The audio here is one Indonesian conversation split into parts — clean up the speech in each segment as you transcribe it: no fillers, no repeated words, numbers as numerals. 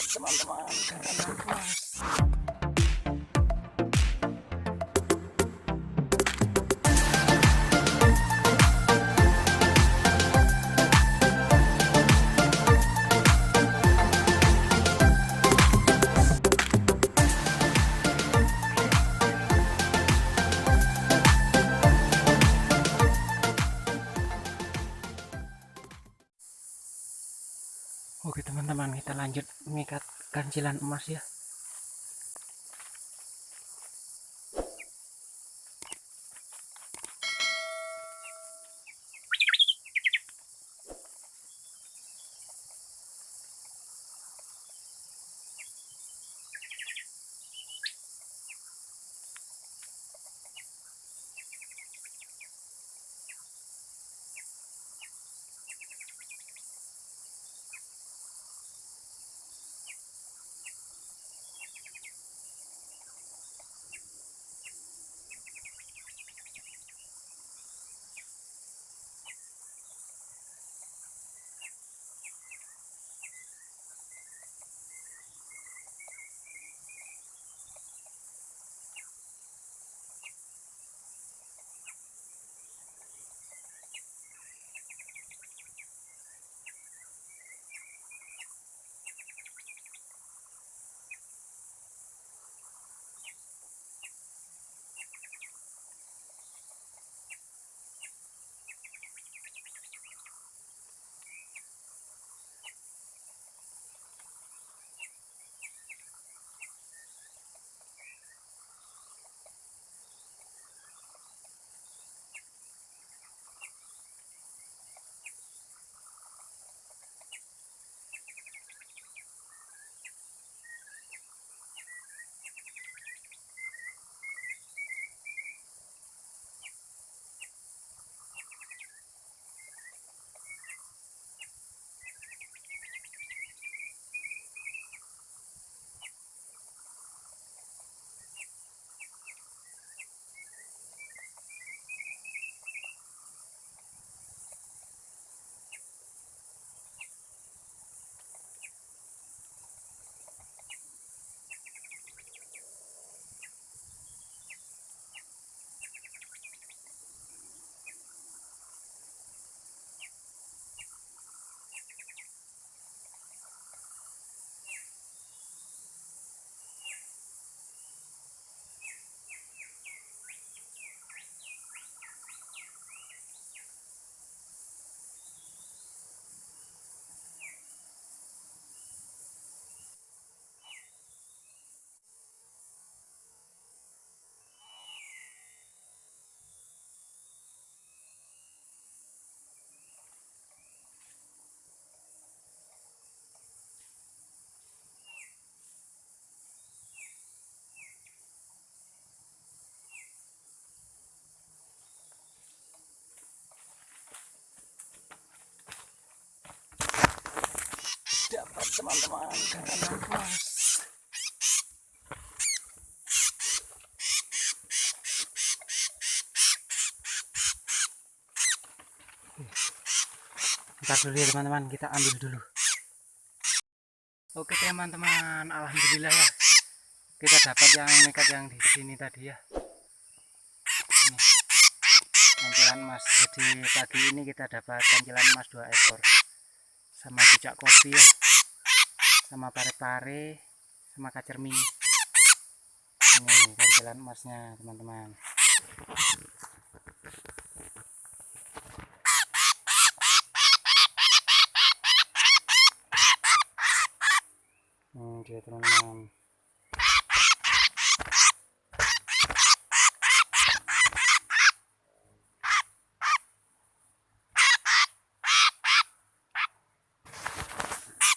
teman-teman, kankilan emas. Oke teman-teman, kita lanjut mengikat kancilan emas ya. Dapat teman-teman, kankilan emas. Ntar dulu ya teman-teman, kita ambil dulu. Oke teman-teman, alhamdulillah ya, kita dapat yang nekat yang di sini tadi ya. Ini kankilan emas. Jadi pagi ini kita dapat kankilan emas 2 ekor sama cucak kopi ya, sama pare-pare, sama kacer mini. Ini kankilan emasnya teman-teman. Dia teman-teman.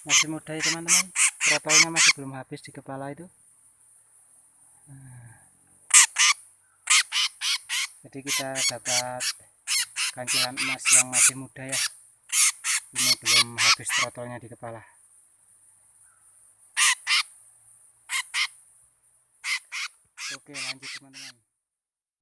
Masih muda ya teman-teman, trotolnya masih belum habis di kepala itu. Jadi kita dapat kankilan emas yang masih muda ya, ini belum habis trotolnya di kepala. Oke lanjut teman-teman.